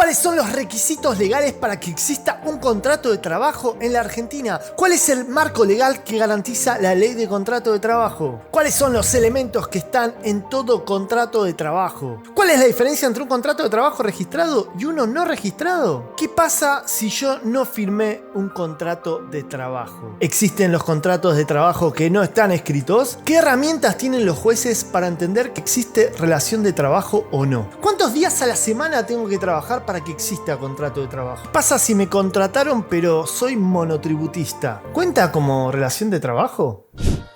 ¿Cuáles son los requisitos legales para que exista un contrato de trabajo en la Argentina? ¿Cuál es el marco legal que garantiza la ley de contrato de trabajo? ¿Cuáles son los elementos que están en todo contrato de trabajo? ¿Cuál es la diferencia entre un contrato de trabajo registrado y uno no registrado? ¿Qué pasa si yo no firmé un contrato de trabajo? ¿Existen los contratos de trabajo que no están escritos? ¿Qué herramientas tienen los jueces para entender que existe relación de trabajo o no? ¿Cuántos días a la semana tengo que trabajar para que exista contrato de trabajo? ¿Qué pasa si me contrataron pero soy monotributista? ¿Cuenta como relación de trabajo?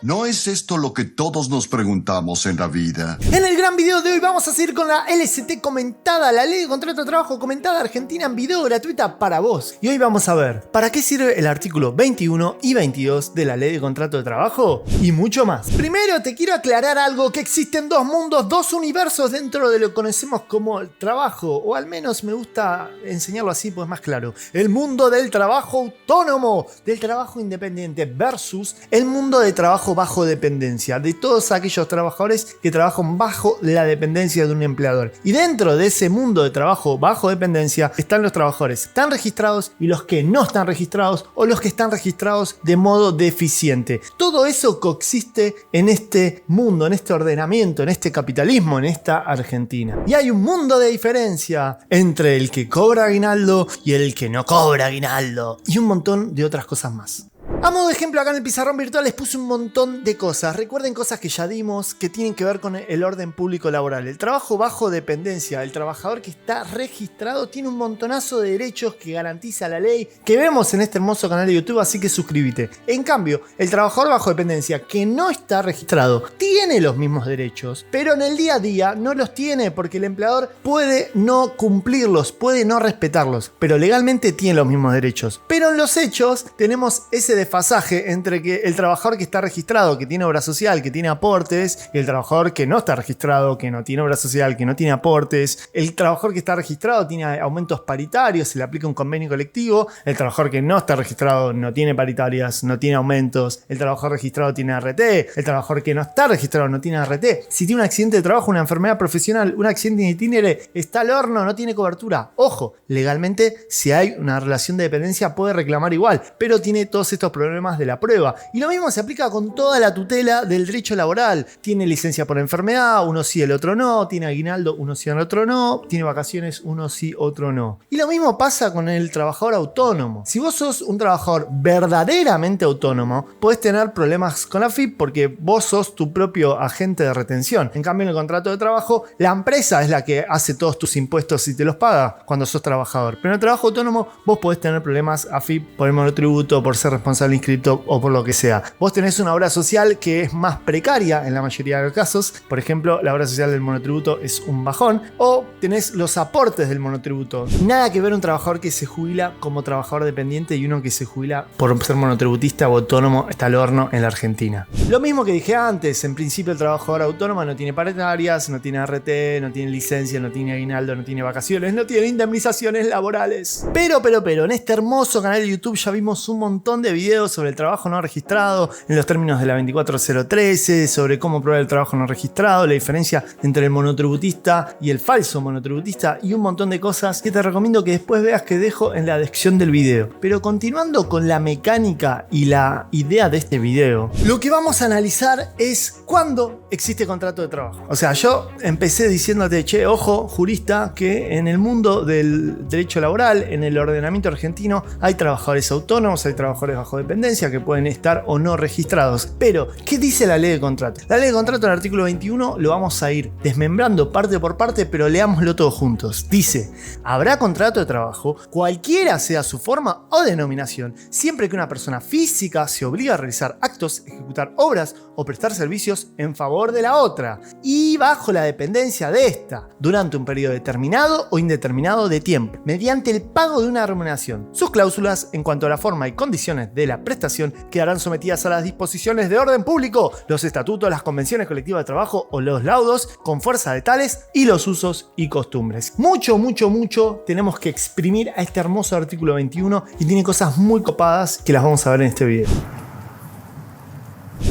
¿No es esto lo que todos nos preguntamos en la vida? En el gran video de hoy vamos a seguir con la LCT comentada, la Ley de Contrato de Trabajo comentada argentina en video gratuita para vos. Y hoy vamos a ver para qué sirve el artículo 21 y 22 de la Ley de Contrato de Trabajo y mucho más. Primero te quiero aclarar algo, que existen dos mundos, dos universos dentro de lo que conocemos como el trabajo, o al menos me gusta enseñarlo así pues más claro. El mundo del trabajo autónomo, del trabajo independiente versus el mundo de trabajo bajo dependencia, de todos aquellos trabajadores que trabajan bajo la dependencia de un empleador. Y dentro de ese mundo de trabajo bajo dependencia están los trabajadores que están registrados y los que no están registrados, o los que están registrados de modo deficiente. Todo eso coexiste en este mundo, en este ordenamiento, en este capitalismo, en esta Argentina. Y hay un mundo de diferencia entre el que cobra aguinaldo y el que no cobra aguinaldo, y un montón de otras cosas más. A modo de ejemplo, acá en el pizarrón virtual les puse un montón de cosas. Recuerden cosas que ya dimos, que tienen que ver con el orden público laboral. El trabajo bajo dependencia, el trabajador que está registrado tiene un montonazo de derechos que garantiza la ley, que vemos en este hermoso canal de YouTube, así que suscríbete. En cambio, el trabajador bajo dependencia que no está registrado tiene los mismos derechos, pero en el día a día no los tiene porque el empleador puede no cumplirlos, puede no respetarlos, pero legalmente tiene los mismos derechos. Pero en los hechos tenemos ese desfasaje entre que el trabajador que está registrado, que tiene obra social, que tiene aportes, y el trabajador que no está registrado, que no tiene obra social, que no tiene aportes. El trabajador que está registrado tiene aumentos paritarios, se le aplica un convenio colectivo. El trabajador que no está registrado no tiene paritarias, no tiene aumentos. El trabajador registrado tiene ART. El trabajador que no está registrado no tiene ART. Si tiene un accidente de trabajo, una enfermedad profesional, un accidente en itinere, está al horno, no tiene cobertura. Ojo, legalmente, si hay una relación de dependencia puede reclamar igual, pero tiene todos estos problemas de la prueba. Y lo mismo se aplica con toda la tutela del derecho laboral. Tiene licencia por enfermedad, uno sí, el otro no. Tiene aguinaldo, uno sí, el otro no. Tiene vacaciones, uno sí, otro no. Y lo mismo pasa con el trabajador autónomo. Si vos sos un trabajador verdaderamente autónomo, podés tener problemas con la AFIP porque vos sos tu propio agente de retención. En cambio, en el contrato de trabajo, la empresa es la que hace todos tus impuestos y te los paga cuando sos trabajador. Pero en el trabajo autónomo, vos podés tener problemas AFIP por el monotributo, por ser responsable inscripto o por lo que sea. Vos tenés una obra social que es más precaria en la mayoría de los casos. Por ejemplo, la obra social del monotributo es un bajón. O tenés los aportes del monotributo. Nada que ver un trabajador que se jubila como trabajador dependiente y uno que se jubila por ser monotributista o autónomo está al horno en la Argentina. Lo mismo que dije antes, en principio el trabajador autónomo no tiene paritarias, no tiene ART, no tiene licencia, no tiene aguinaldo, no tiene vacaciones, no tiene indemnizaciones laborales. Pero, en este hermoso canal de YouTube ya vimos un montón de videos sobre el trabajo no registrado, en los términos de la 24013, sobre cómo probar el trabajo no registrado, la diferencia entre el monotributista y el falso monotributista y un montón de cosas que te recomiendo que después veas, que dejo en la descripción del video. Pero continuando con la mecánica y la idea de este video, lo que vamos a analizar es cuándo existe contrato de trabajo. O sea, yo empecé diciéndote, che, ojo, jurista, que en el mundo del derecho laboral, en el ordenamiento argentino, hay trabajadores autónomos, hay trabajadores bajo dependencia que pueden estar o no registrados. Pero, ¿qué dice la ley de contrato? La ley de contrato en el artículo 21 lo vamos a ir desmembrando parte por parte, pero leámoslo todos juntos. Dice, habrá contrato de trabajo, cualquiera sea su forma o denominación, siempre que una persona física se obligue a realizar actos, ejecutar obras o prestar servicios en favor de la otra y bajo la dependencia de esta, durante un periodo determinado o indeterminado de tiempo, mediante el pago de una remuneración. Sus cláusulas en cuanto a la forma y condiciones de la prestación quedarán sometidas a las disposiciones de orden público, los estatutos, las convenciones colectivas de trabajo o los laudos con fuerza de tales y los usos y costumbres. Mucho tenemos que exprimir a este hermoso artículo 21 y tiene cosas muy copadas que las vamos a ver en este video.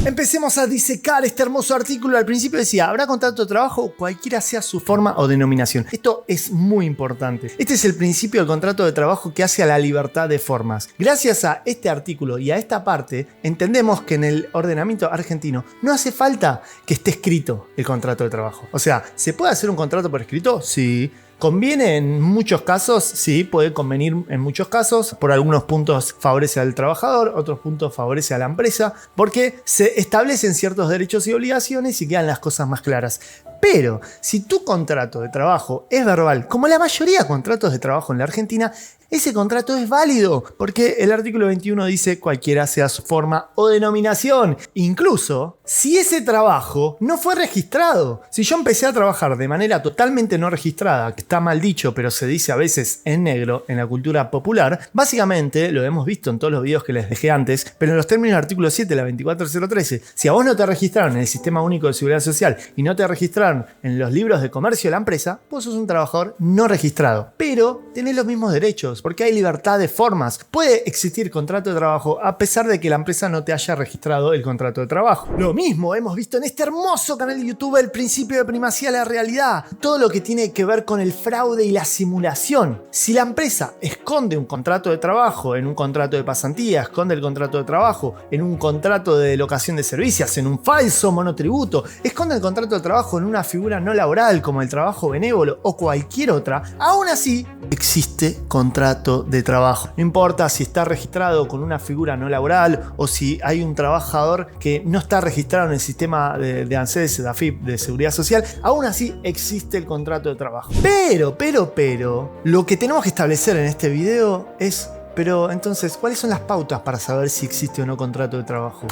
Empecemos a disecar este hermoso artículo. Al principio decía, habrá contrato de trabajo cualquiera sea su forma o denominación. Esto es muy importante. Este es el principio del contrato de trabajo que hace a la libertad de formas. Gracias a este artículo y a esta parte, entendemos que en el ordenamiento argentino no hace falta que esté escrito el contrato de trabajo. O sea, ¿se puede hacer un contrato por escrito? Sí. ¿Conviene en muchos casos? Sí, puede convenir en muchos casos. Por algunos puntos favorece al trabajador, otros puntos favorece a la empresa, porque se establecen ciertos derechos y obligaciones y quedan las cosas más claras. Pero si tu contrato de trabajo es verbal, como la mayoría de contratos de trabajo en la Argentina, ese contrato es válido, porque el artículo 21 dice cualquiera sea su forma o denominación, incluso si ese trabajo no fue registrado. Si yo empecé a trabajar de manera totalmente no registrada, que está mal dicho, pero se dice a veces en negro en la cultura popular, básicamente, lo hemos visto en todos los videos que les dejé antes, pero en los términos del artículo 7 de la 24013, si a vos no te registraron en el Sistema Único de Seguridad Social y no te registraron en los libros de comercio de la empresa, vos sos un trabajador no registrado, pero tenés los mismos derechos, porque hay libertad de formas. Puede existir contrato de trabajo a pesar de que la empresa no te haya registrado el contrato de trabajo. Lo mismo hemos visto en este hermoso canal de YouTube, el principio de primacía de la realidad. Todo lo que tiene que ver con el fraude y la simulación. Si la empresa esconde un contrato de trabajo en un contrato de pasantía, esconde el contrato de trabajo en un contrato de locación de servicios, en un falso monotributo, esconde el contrato de trabajo en una figura no laboral como el trabajo benévolo o cualquier otra, aún así existe contrato de trabajo. No importa si está registrado con una figura no laboral o si hay un trabajador que no está registrado en el sistema de ANSES, de AFIP, de Seguridad Social, aún así existe el contrato de trabajo. Pero, lo que tenemos que establecer en este video es, pero entonces, ¿cuáles son las pautas para saber si existe o no contrato de trabajo?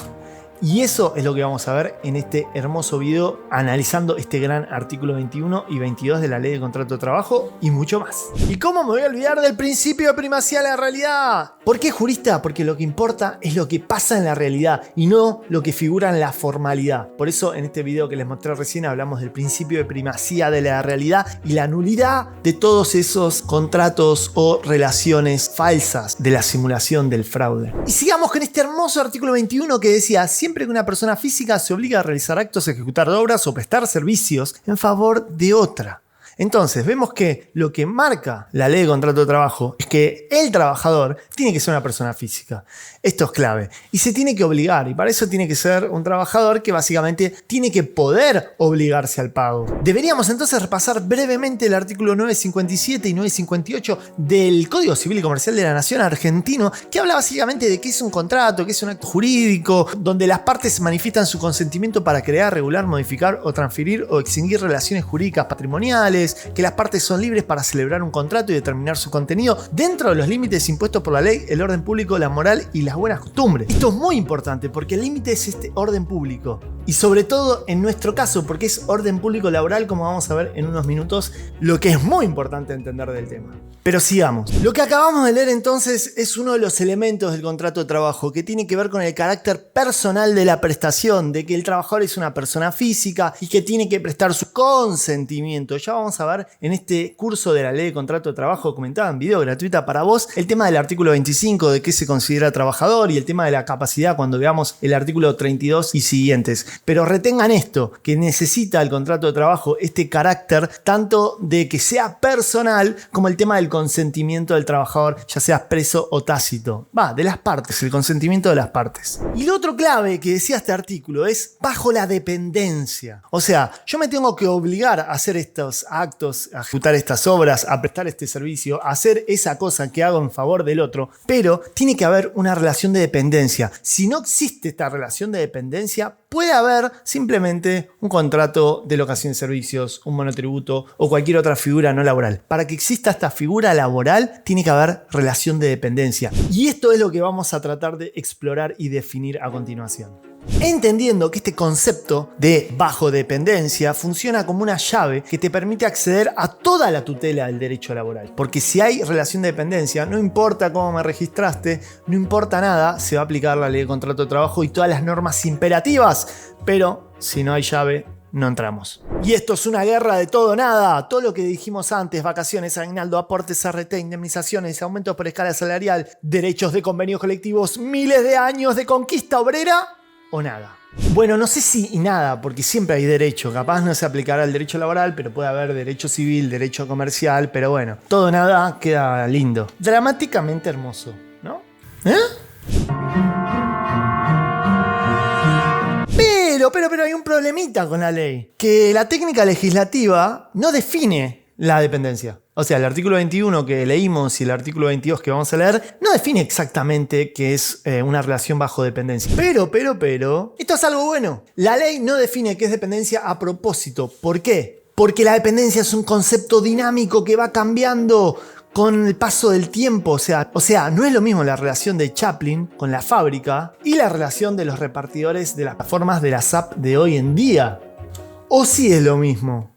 Y eso es lo que vamos a ver en este hermoso video analizando este gran artículo 21 y 22 de la Ley de Contrato de Trabajo y mucho más. ¿Y cómo me voy a olvidar del principio de primacía de la realidad? ¿Por qué, jurista? Porque lo que importa es lo que pasa en la realidad y no lo que figura en la formalidad. Por eso en este video que les mostré recién hablamos del principio de primacía de la realidad y la nulidad de todos esos contratos o relaciones falsas de la simulación del fraude. Y sigamos con este hermoso artículo 21 que decía: siempre que una persona física se obliga a realizar actos, ejecutar obras o prestar servicios en favor de otra. Entonces vemos que lo que marca la ley de contrato de trabajo es que el trabajador tiene que ser una persona física. Esto es clave. Y se tiene que obligar. Y para eso tiene que ser un trabajador que básicamente tiene que poder obligarse al pago. Deberíamos entonces repasar brevemente el artículo 957 y 958 del Código Civil y Comercial de la Nación argentino, que habla básicamente de qué es un contrato, qué es un acto jurídico, donde las partes manifiestan su consentimiento para crear, regular, modificar o transferir o extinguir relaciones jurídicas patrimoniales, que las partes son libres para celebrar un contrato y determinar su contenido dentro de los límites impuestos por la ley, el orden público, la moral y las buenas costumbres. Esto es muy importante porque el límite es este orden público y sobre todo en nuestro caso porque es orden público laboral, como vamos a ver en unos minutos, lo que es muy importante entender del tema. Pero sigamos. Lo que acabamos de leer entonces es uno de los elementos del contrato de trabajo que tiene que ver con el carácter personal de la prestación, de que el trabajador es una persona física y que tiene que prestar su consentimiento. Ya vamos a ver en este curso de la ley de contrato de trabajo comentada en video gratuita para vos el tema del artículo 25 de qué se considera trabajador y el tema de la capacidad cuando veamos el artículo 32 y siguientes. Pero retengan esto, que necesita el contrato de trabajo este carácter tanto de que sea personal como el tema del consentimiento del trabajador, ya sea expreso o tácito. De las partes, el consentimiento de las partes. Y lo otro clave que decía este artículo es bajo la dependencia. O sea, yo me tengo que obligar a hacer estos actos, a ejecutar estas obras, a prestar este servicio, a hacer esa cosa que hago en favor del otro, pero tiene que haber una relación de dependencia. Si no existe esta relación de dependencia, puede haber simplemente un contrato de locación de servicios, un monotributo o cualquier otra figura no laboral. Para que exista esta figura laboral, tiene que haber relación de dependencia. Y esto es lo que vamos a tratar de explorar y definir a continuación. Entendiendo que este concepto de bajo dependencia funciona como una llave que te permite acceder a toda la tutela del derecho laboral. Porque si hay relación de dependencia, no importa cómo me registraste, no importa nada, se va a aplicar la ley de contrato de trabajo y todas las normas imperativas. Pero si no hay llave, no entramos. Y esto es una guerra de todo o nada. Todo lo que dijimos antes, vacaciones, aguinaldo, aportes, RT, indemnizaciones, aumentos por escala salarial, derechos de convenios colectivos, miles de años de conquista obrera o nada. Bueno, no sé si y nada, porque siempre hay derecho. Capaz no se aplicará el derecho laboral, pero puede haber derecho civil, derecho comercial, pero bueno, todo nada queda lindo. Dramáticamente hermoso, ¿no? Pero hay un problemita con la ley. Que la técnica legislativa no define la dependencia. O sea, el artículo 21 que leímos y el artículo 22 que vamos a leer no define exactamente qué es una relación bajo dependencia. Pero, esto es algo bueno. La ley no define qué es dependencia a propósito. ¿Por qué? Porque la dependencia es un concepto dinámico que va cambiando con el paso del tiempo. O sea, no es lo mismo la relación de Chaplin con la fábrica y la relación de los repartidores de las plataformas de la SAP de hoy en día. ¿O sí es lo mismo?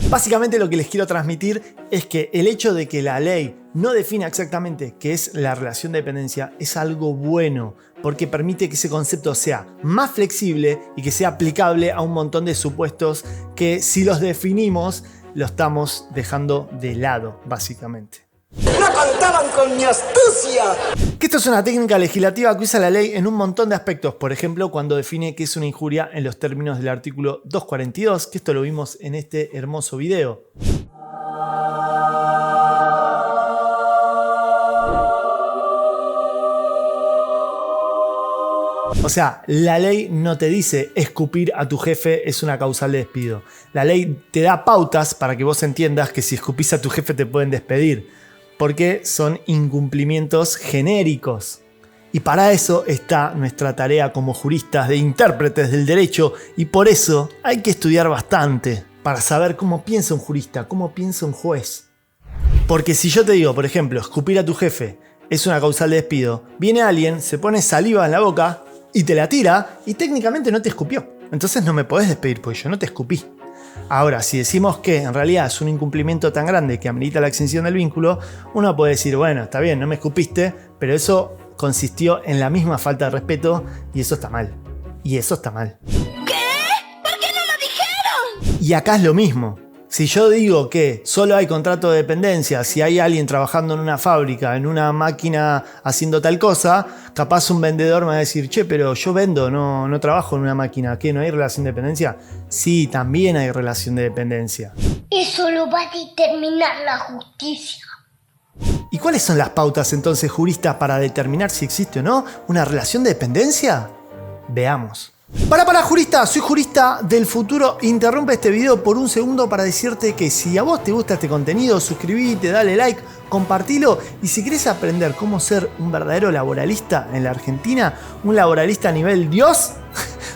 Básicamente lo que les quiero transmitir es que el hecho de que la ley no defina exactamente qué es la relación de dependencia es algo bueno, porque permite que ese concepto sea más flexible y que sea aplicable a un montón de supuestos que si los definimos lo estamos dejando de lado, básicamente. ¡No contaban con mi astucia! Que esto es una técnica legislativa que usa la ley en un montón de aspectos. Por ejemplo, cuando define qué es una injuria en los términos del artículo 242, que esto lo vimos en este hermoso video. O sea, la ley no te dice escupir a tu jefe es una causal de despido. La ley te da pautas para que vos entiendas que si escupís a tu jefe te pueden despedir. Porque son incumplimientos genéricos. Y para eso está nuestra tarea como juristas de intérpretes del derecho, y por eso hay que estudiar bastante para saber cómo piensa un jurista, cómo piensa un juez. Porque si yo te digo, por ejemplo, escupir a tu jefe es una causal de despido, viene alguien, se pone saliva en la boca y te la tira y técnicamente no te escupió. Entonces no me podés despedir porque yo no te escupí. Ahora, si decimos que en realidad es un incumplimiento tan grande que amerita la extinción del vínculo, uno puede decir, bueno, está bien, no me escupiste, pero eso consistió en la misma falta de respeto y eso está mal. Y eso está mal. ¿Qué? ¿Por qué no lo dijeron? Y acá es lo mismo. Si yo digo que solo hay contrato de dependencia si hay alguien trabajando en una fábrica, en una máquina haciendo tal cosa, capaz un vendedor me va a decir, che, pero yo vendo, no trabajo en una máquina. ¿Qué? ¿No hay relación de dependencia? Sí, también hay relación de dependencia. Eso lo va a determinar la justicia. ¿Y cuáles son las pautas entonces juristas para determinar si existe o no una relación de dependencia? Veamos. Para jurista, soy jurista del futuro. Interrumpe este video por un segundo para decirte que si a vos te gusta este contenido, suscribite, dale like, compartilo. Y si querés aprender cómo ser un verdadero laboralista en la Argentina, un laboralista a nivel Dios,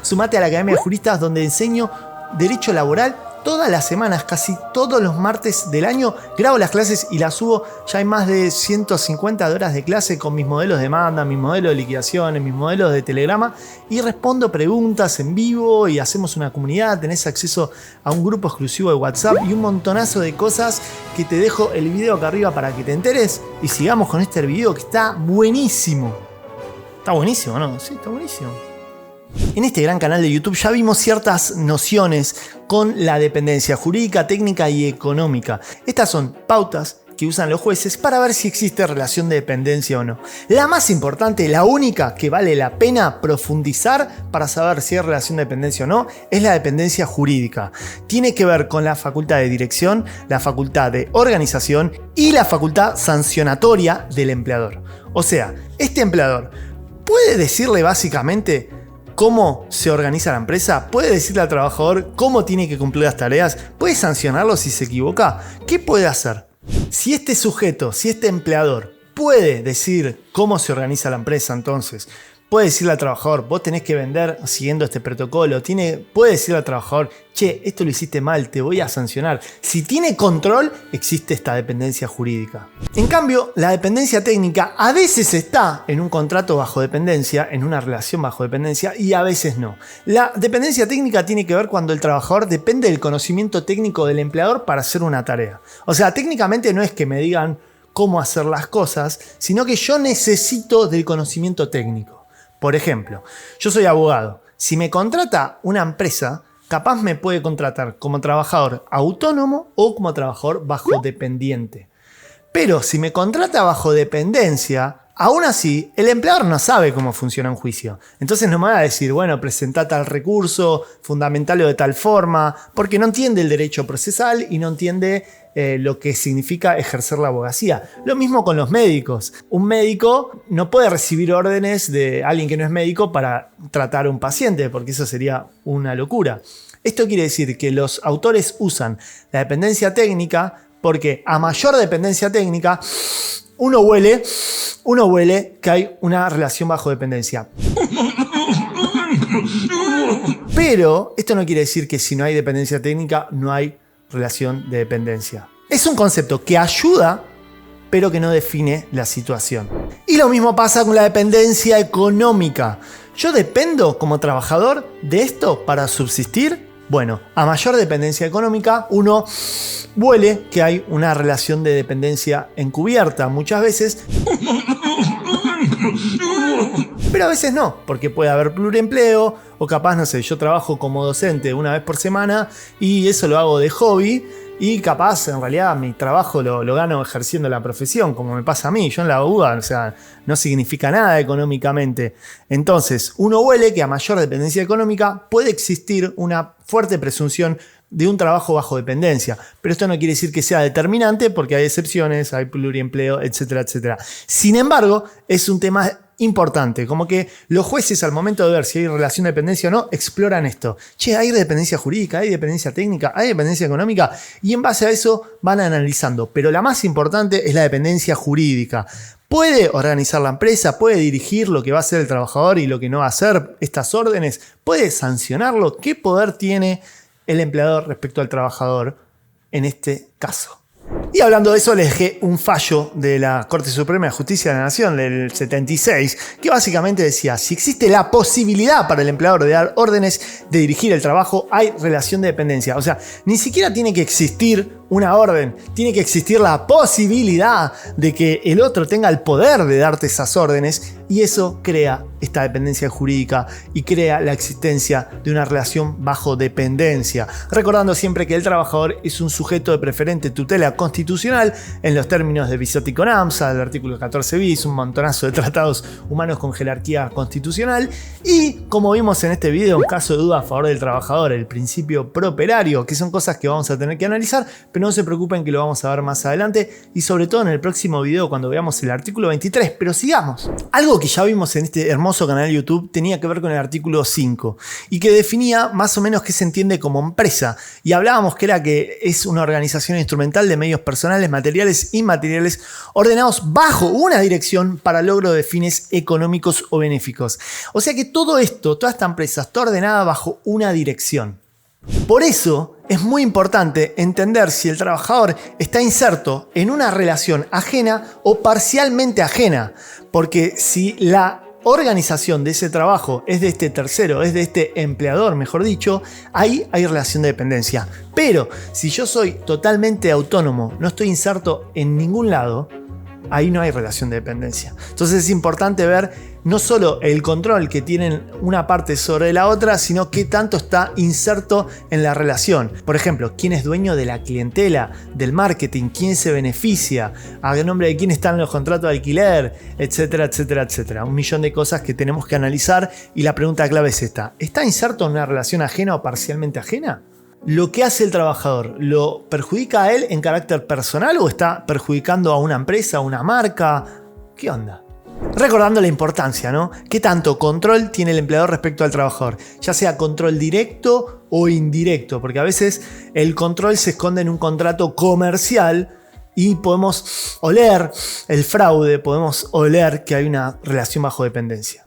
sumate a la Academia de Juristas, donde enseño derecho laboral todas las semanas, casi todos los martes del año. Grabo las clases y las subo. Ya hay más de 150 horas de clase con mis modelos de demanda, mis modelos de liquidaciones, mis modelos de telegrama, y respondo preguntas en vivo y hacemos una comunidad. Tenés acceso a un grupo exclusivo de WhatsApp y un montonazo de cosas que te dejo el video acá arriba para que te enteres. Y sigamos con este video que está buenísimo. Está buenísimo, ¿no? Sí, está buenísimo. En este gran canal de YouTube ya vimos ciertas nociones con la dependencia jurídica, técnica y económica. Estas son pautas que usan los jueces para ver si existe relación de dependencia o no. La más importante, la única que vale la pena profundizar para saber si hay relación de dependencia o no, es la dependencia jurídica. Tiene que ver con la facultad de dirección, la facultad de organización y la facultad sancionatoria del empleador. O sea, este empleador puede decirle básicamente cómo se organiza la empresa, puede decirle al trabajador cómo tiene que cumplir las tareas, puede sancionarlo si se equivoca. ¿Qué puede hacer? Si este sujeto, si este empleador puede decir cómo se organiza la empresa, entonces puede decirle al trabajador, vos tenés que vender siguiendo este protocolo, puede decirle al trabajador, che, esto lo hiciste mal, te voy a sancionar. Si tiene control, existe esta dependencia jurídica. En cambio, la dependencia técnica a veces está en un contrato bajo dependencia, en una relación bajo dependencia, y a veces no. La dependencia técnica tiene que ver cuando el trabajador depende del conocimiento técnico del empleador para hacer una tarea. O sea, técnicamente no es que me digan cómo hacer las cosas, sino que yo necesito del conocimiento técnico. Por ejemplo, yo soy abogado. Si me contrata una empresa, capaz me puede contratar como trabajador autónomo o como trabajador bajo dependiente. Pero si me contrata bajo dependencia, Aún así, el empleador no sabe cómo funciona un juicio. Entonces no me va a decir, bueno, presentá tal recurso, fundamentalo de tal forma, porque no entiende el derecho procesal y no entiende lo que significa ejercer la abogacía. Lo mismo con los médicos. Un médico no puede recibir órdenes de alguien que no es médico para tratar a un paciente, porque eso sería una locura. Esto quiere decir que los autores usan la dependencia técnica porque a mayor dependencia técnica uno huele que hay una relación bajo dependencia. Pero esto no quiere decir que si no hay dependencia técnica no hay relación de dependencia. Es un concepto que ayuda, pero que no define la situación. Y lo mismo pasa con la dependencia económica. ¿Yo dependo como trabajador de esto para subsistir? Bueno, a mayor dependencia económica, uno huele que hay una relación de dependencia encubierta muchas veces, pero a veces no, porque puede haber pluriempleo o capaz, no sé, yo trabajo como docente una vez por semana y eso lo hago de hobby y capaz en realidad mi trabajo lo gano ejerciendo la profesión, como me pasa a mí. Yo en la UBA, o sea, no significa nada económicamente. Entonces, uno huele que a mayor dependencia económica puede existir una fuerte presunción de un trabajo bajo dependencia. Pero esto no quiere decir que sea determinante porque hay excepciones, hay pluriempleo, etcétera, etcétera. Sin embargo, es un tema importante, como que los jueces al momento de ver si hay relación de dependencia o no, exploran esto. Che, hay dependencia jurídica, hay dependencia técnica, hay dependencia económica y en base a eso van analizando. Pero la más importante es la dependencia jurídica. ¿Puede organizar la empresa? ¿Puede dirigir lo que va a hacer el trabajador y lo que no va a hacer? ¿Estas órdenes? ¿Puede sancionarlo? ¿Qué poder tiene el empleador respecto al trabajador en este caso? Y hablando de eso, les dejé un fallo de la Corte Suprema de Justicia de la Nación del 76, que básicamente decía, si existe la posibilidad para el empleador de dar órdenes de dirigir el trabajo, hay relación de dependencia. O sea, ni siquiera tiene que existir una orden, tiene que existir la posibilidad de que el otro tenga el poder de darte esas órdenes y eso crea esta dependencia jurídica y crea la existencia de una relación bajo dependencia. Recordando siempre que el trabajador es un sujeto de preferente tutela constitucional en los términos de Bisotti con AMSA, del artículo 14 bis, un montonazo de tratados humanos con jerarquía constitucional y, como vimos en este video, en caso de duda a favor del trabajador, el principio properario, que son cosas que vamos a tener que analizar, pero no se preocupen que lo vamos a ver más adelante y sobre todo en el próximo video cuando veamos el artículo 23, pero sigamos. Algo que ya vimos en este hermoso canal de YouTube tenía que ver con el artículo 5 y que definía más o menos qué se entiende como empresa y hablábamos que era que es una organización instrumental de medios personales, materiales e inmateriales ordenados bajo una dirección para logro de fines económicos o benéficos. O sea que todo esto, toda esta empresa está ordenada bajo una dirección. Por eso es muy importante entender si el trabajador está inserto en una relación ajena o parcialmente ajena, porque si la organización de ese trabajo es de este tercero, es de este empleador, mejor dicho, ahí hay relación de dependencia. Pero si yo soy totalmente autónomo, no estoy inserto en ningún lado, ahí no hay relación de dependencia. Entonces es importante ver no solo el control que tienen una parte sobre la otra, sino qué tanto está inserto en la relación. Por ejemplo, quién es dueño de la clientela, del marketing, quién se beneficia, a nombre de quién están los contratos de alquiler, etcétera, etcétera, etcétera. Un millón de cosas que tenemos que analizar y la pregunta clave es esta. ¿Está inserto en una relación ajena o parcialmente ajena? ¿Lo que hace el trabajador lo perjudica a él en carácter personal o está perjudicando a una empresa, a una marca? ¿Qué onda? Recordando la importancia, ¿no? ¿Qué tanto control tiene el empleador respecto al trabajador? Ya sea control directo o indirecto, porque a veces el control se esconde en un contrato comercial y podemos oler el fraude, podemos oler que hay una relación bajo dependencia.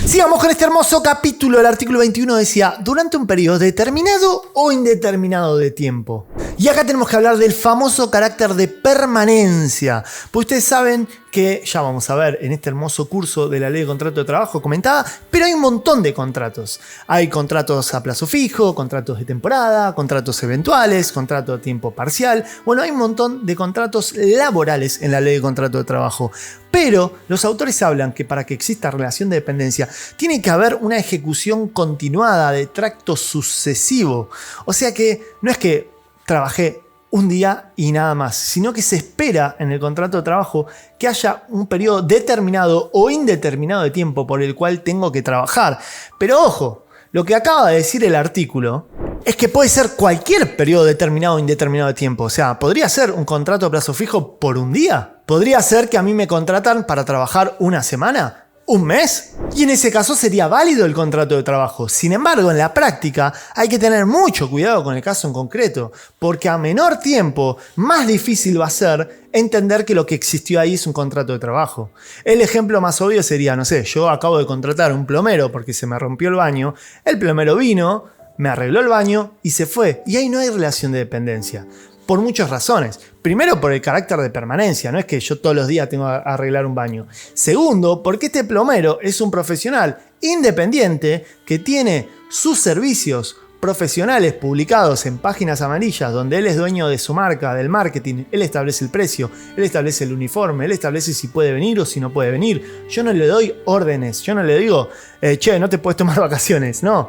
Sigamos con este hermoso capítulo. El artículo 21 decía, durante un periodo determinado o indeterminado de tiempo. Y acá tenemos que hablar del famoso carácter de permanencia. Pues ustedes saben que ya vamos a ver en este hermoso curso de la ley de contrato de trabajo comentada, pero hay un montón de contratos. Hay contratos a plazo fijo, contratos de temporada, contratos eventuales, contrato a tiempo parcial. Bueno, hay un montón de contratos laborales en la ley de contrato de trabajo. Pero los autores hablan que para que exista relación de dependencia tiene que haber una ejecución continuada de tracto sucesivo. O sea que no es que trabajé un día y nada más, sino que se espera en el contrato de trabajo que haya un periodo determinado o indeterminado de tiempo por el cual tengo que trabajar. Pero ojo, lo que acaba de decir el artículo es que puede ser cualquier periodo determinado o indeterminado de tiempo. O sea, podría ser un contrato a plazo fijo por un día. Podría ser que a mí me contratan para trabajar una semana, un mes. Y en ese caso sería válido el contrato de trabajo. Sin embargo, en la práctica hay que tener mucho cuidado con el caso en concreto, porque a menor tiempo, más difícil va a ser entender que lo que existió ahí es un contrato de trabajo. El ejemplo más obvio sería, no sé, yo acabo de contratar a un plomero porque se me rompió el baño, el plomero vino, me arregló el baño y se fue. Y ahí no hay relación de dependencia. Por muchas razones. Primero, por el carácter de permanencia. No es que yo todos los días tengo que arreglar un baño. Segundo, porque este plomero es un profesional independiente que tiene sus servicios profesionales publicados en páginas amarillas donde él es dueño de su marca, del marketing. Él establece el precio, él establece el uniforme, él establece si puede venir o si no puede venir. Yo no le doy órdenes. Yo no le digo, che, no te puedes tomar vacaciones. No.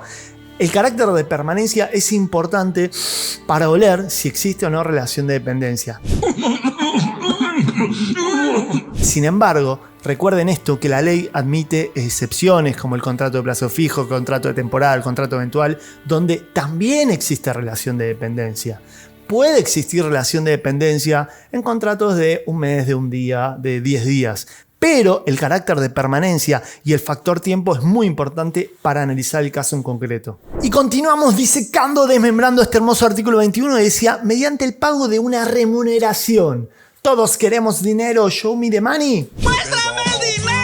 El carácter de permanencia es importante para oler si existe o no relación de dependencia. Sin embargo, recuerden esto, que la ley admite excepciones como el contrato de plazo fijo, el contrato de temporada, el contrato eventual, donde también existe relación de dependencia. Puede existir relación de dependencia en contratos de un mes, de un día, de 10 días. Pero el carácter de permanencia y el factor tiempo es muy importante para analizar el caso en concreto. Y continuamos disecando, desmembrando este hermoso artículo 21 y decía, mediante el pago de una remuneración. Todos queremos dinero, show me the money. ¡Muéstrame el dinero!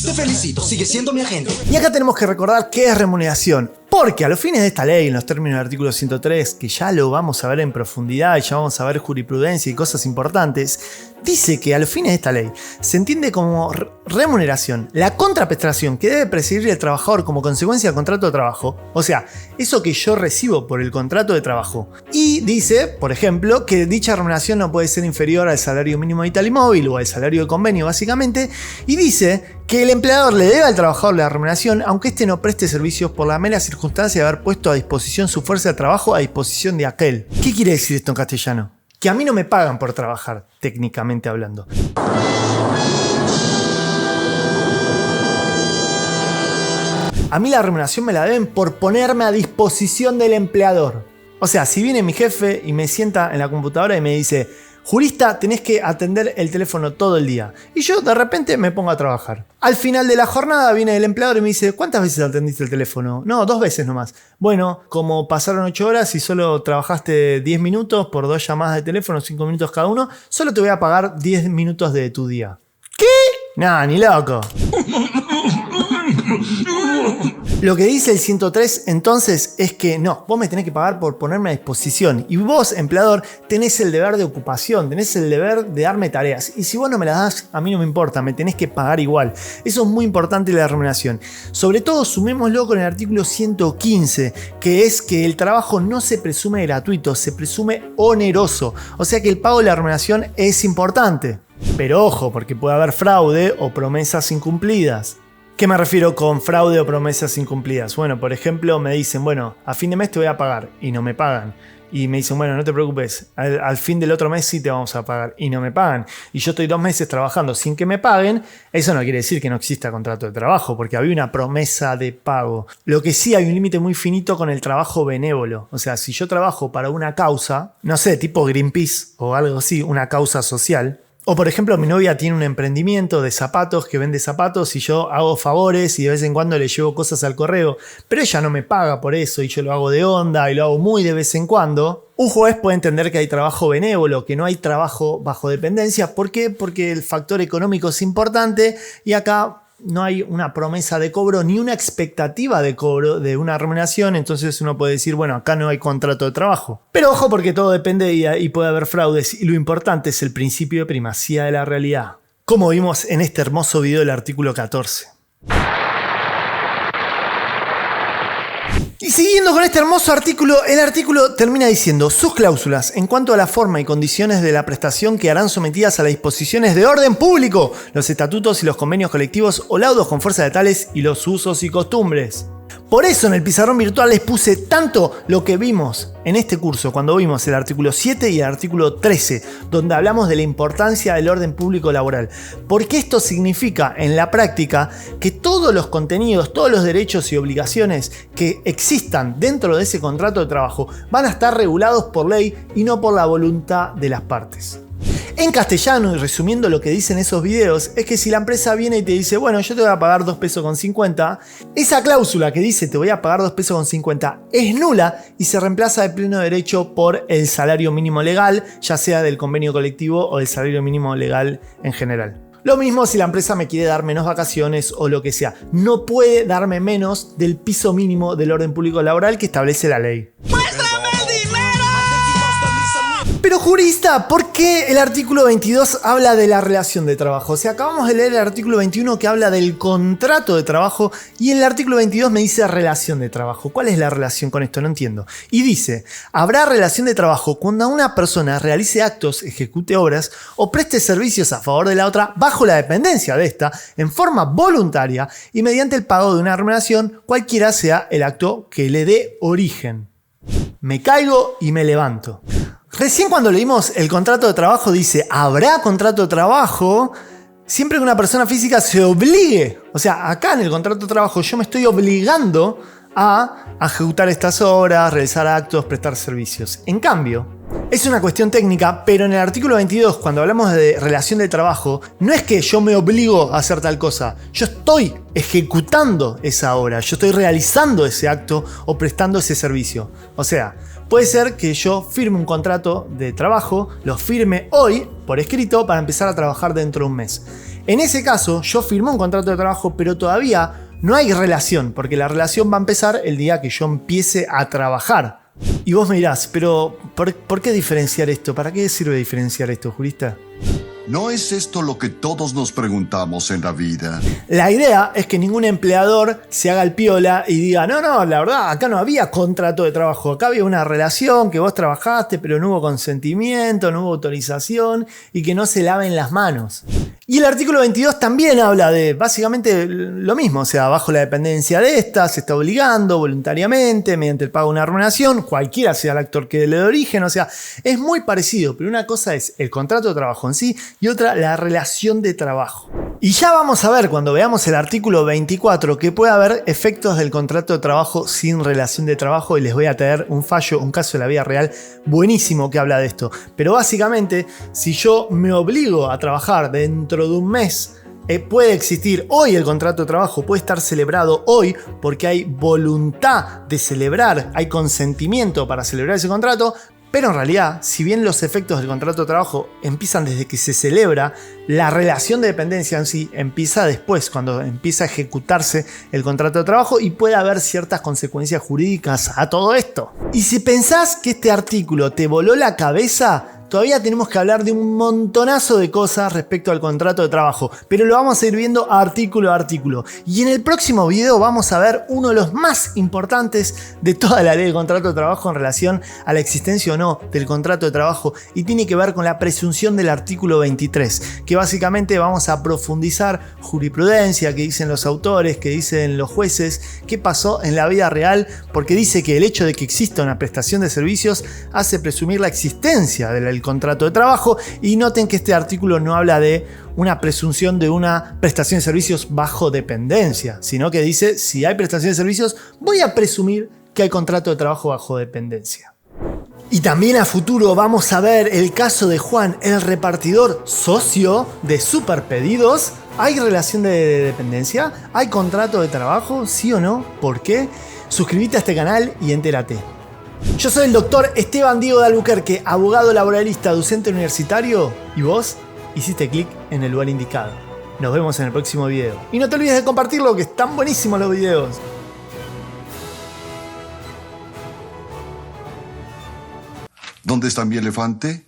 Te felicito, sigue siendo mi agente. Y acá tenemos que recordar qué es remuneración. Porque a los fines de esta ley, en los términos del artículo 103, que ya lo vamos a ver en profundidad y ya vamos a ver jurisprudencia y cosas importantes, dice que a los fines de esta ley se entiende como remuneración la contraprestación que debe percibir el trabajador como consecuencia del contrato de trabajo, o sea, eso que yo recibo por el contrato de trabajo. Y dice, por ejemplo, que dicha remuneración no puede ser inferior al salario mínimo vital y móvil o al salario de convenio básicamente, y dice que el empleador le debe al trabajador la remuneración aunque éste no preste servicios por la mera circunstancia de haber puesto a disposición su fuerza de trabajo a disposición de aquel. ¿Qué quiere decir esto en castellano? Que a mí no me pagan por trabajar, técnicamente hablando. A mí la remuneración me la deben por ponerme a disposición del empleador. O sea, si viene mi jefe y me sienta en la computadora y me dice, jurista, tenés que atender el teléfono todo el día. Y yo de repente me pongo a trabajar. Al final de la jornada viene el empleador y me dice, ¿cuántas veces atendiste el teléfono? No, 2 veces nomás. Bueno, como pasaron 8 horas y solo trabajaste 10 minutos por 2 llamadas de teléfono, 5 minutos cada uno, solo te voy a pagar 10 minutos de tu día. ¿Qué? Nah, ni loco. Lo que dice el 103 entonces es que no, vos me tenés que pagar por ponerme a disposición y vos, empleador, tenés el deber de ocupación, tenés el deber de darme tareas y si vos no me las das, a mí no me importa, me tenés que pagar igual. Eso es muy importante la remuneración. Sobre todo sumémoslo con el artículo 115, que es que el trabajo no se presume gratuito, se presume oneroso, o sea que el pago de la remuneración es importante. Pero ojo, porque puede haber fraude o promesas incumplidas. ¿Qué me refiero con fraude o promesas incumplidas? Bueno, por ejemplo, me dicen, bueno, a fin de mes te voy a pagar y no me pagan. Y me dicen, bueno, no te preocupes, al fin del otro mes sí te vamos a pagar y no me pagan. Y yo estoy 2 meses trabajando sin que me paguen. Eso no quiere decir que no exista contrato de trabajo, porque había una promesa de pago. Lo que sí hay un límite muy finito con el trabajo benévolo. O sea, si yo trabajo para una causa, no sé, tipo Greenpeace o algo así, una causa social. O por ejemplo, mi novia tiene un emprendimiento de zapatos que vende zapatos y yo hago favores y de vez en cuando le llevo cosas al correo, pero ella no me paga por eso y yo lo hago de onda y lo hago muy de vez en cuando. Un juez puede entender que hay trabajo benévolo, que no hay trabajo bajo dependencia. ¿Por qué? Porque el factor económico es importante y acá no hay una promesa de cobro ni una expectativa de cobro de una remuneración, entonces uno puede decir, bueno, acá no hay contrato de trabajo. Pero ojo porque todo depende y puede haber fraudes y lo importante es el principio de primacía de la realidad, como vimos en este hermoso video del artículo 14. Y siguiendo con este hermoso artículo, el artículo termina diciendo sus cláusulas en cuanto a la forma y condiciones de la prestación quedarán sometidas a las disposiciones de orden público, los estatutos y los convenios colectivos o laudos con fuerza de tales y los usos y costumbres. Por eso en el pizarrón virtual les puse tanto lo que vimos en este curso, cuando vimos el artículo 7 y el artículo 13, donde hablamos de la importancia del orden público laboral. Porque esto significa en la práctica que todos los contenidos, todos los derechos y obligaciones que existan dentro de ese contrato de trabajo van a estar regulados por ley y no por la voluntad de las partes. En castellano, y resumiendo lo que dicen esos videos, es que si la empresa viene y te dice, bueno, yo te voy a pagar 2 pesos con 50, esa cláusula que dice te voy a pagar 2 pesos con 50 es nula y se reemplaza de pleno derecho por el salario mínimo legal, ya sea del convenio colectivo o del salario mínimo legal en general. Lo mismo si la empresa me quiere dar menos vacaciones o lo que sea. No puede darme menos del piso mínimo del orden público laboral que establece la ley. Pero jurista, ¿por qué el artículo 22 habla de la relación de trabajo? O sea, acabamos de leer el artículo 21 que habla del contrato de trabajo y en el artículo 22 me dice relación de trabajo. ¿Cuál es la relación con esto? No entiendo. Y dice, habrá relación de trabajo cuando una persona realice actos, ejecute obras o preste servicios a favor de la otra bajo la dependencia de esta en forma voluntaria y mediante el pago de una remuneración, cualquiera sea el acto que le dé origen. Me caigo y me levanto. Recién cuando leímos el contrato de trabajo dice, habrá contrato de trabajo siempre que una persona física se obligue. O sea, acá en el contrato de trabajo yo me estoy obligando a ejecutar estas obras, realizar actos, prestar servicios. En cambio, es una cuestión técnica, pero en el artículo 22, cuando hablamos de relación de trabajo, no es que yo me obligo a hacer tal cosa. Yo estoy ejecutando esa obra, yo estoy realizando ese acto o prestando ese servicio. O sea, puede ser que yo firme un contrato de trabajo, lo firme hoy por escrito para empezar a trabajar dentro de un mes. En ese caso, yo firmé un contrato de trabajo, pero todavía no hay relación, porque la relación va a empezar el día que yo empiece a trabajar. Y vos me dirás, pero ¿por qué diferenciar esto? ¿Para qué sirve diferenciar esto, jurista? ¿No es esto lo que todos nos preguntamos en la vida? La idea es que ningún empleador se haga el piola y diga, no, la verdad, acá no había contrato de trabajo, acá había una relación que vos trabajaste, pero no hubo consentimiento, no hubo autorización y que no se laven las manos. Y el artículo 22 también habla de básicamente lo mismo, o sea, bajo la dependencia de esta, se está obligando voluntariamente, mediante el pago de una remuneración, cualquiera sea el actor que le dé origen, o sea, es muy parecido, pero una cosa es el contrato de trabajo en sí y otra la relación de trabajo. Y ya vamos a ver cuando veamos el artículo 24 que puede haber efectos del contrato de trabajo sin relación de trabajo y les voy a traer un fallo, un caso de la vida real buenísimo que habla de esto. Pero básicamente, si yo me obligo a trabajar dentro de un mes, puede existir hoy el contrato de trabajo, puede estar celebrado hoy porque hay voluntad de celebrar, hay consentimiento para celebrar ese contrato. Pero en realidad, si bien los efectos del contrato de trabajo empiezan desde que se celebra, la relación de dependencia en sí empieza después, cuando empieza a ejecutarse el contrato de trabajo y puede haber ciertas consecuencias jurídicas a todo esto. Y si pensás que este artículo te voló la cabeza, todavía tenemos que hablar de un montonazo de cosas respecto al contrato de trabajo, pero lo vamos a ir viendo artículo a artículo. Y en el próximo video vamos a ver uno de los más importantes de toda la ley de contrato de trabajo en relación a la existencia o no del contrato de trabajo y tiene que ver con la presunción del artículo 23, que básicamente vamos a profundizar jurisprudencia, que dicen los autores, que dicen los jueces, qué pasó en la vida real, porque dice que el hecho de que exista una prestación de servicios hace presumir la existencia del contrato de trabajo y noten que este artículo no habla de una presunción de una prestación de servicios bajo dependencia, sino que dice si hay prestación de servicios voy a presumir que hay contrato de trabajo bajo dependencia. Y también a futuro vamos a ver el caso de Juan, el repartidor socio de Superpedidos. ¿Hay relación de dependencia? ¿Hay contrato de trabajo? ¿Sí o no? ¿Por qué? Suscríbete a este canal y entérate. Yo soy el doctor Esteban Diego de Albuquerque, abogado laboralista, docente universitario, y vos hiciste clic en el lugar indicado. Nos vemos en el próximo video. Y no te olvides de compartirlo, que están buenísimos los videos. ¿Dónde está mi elefante?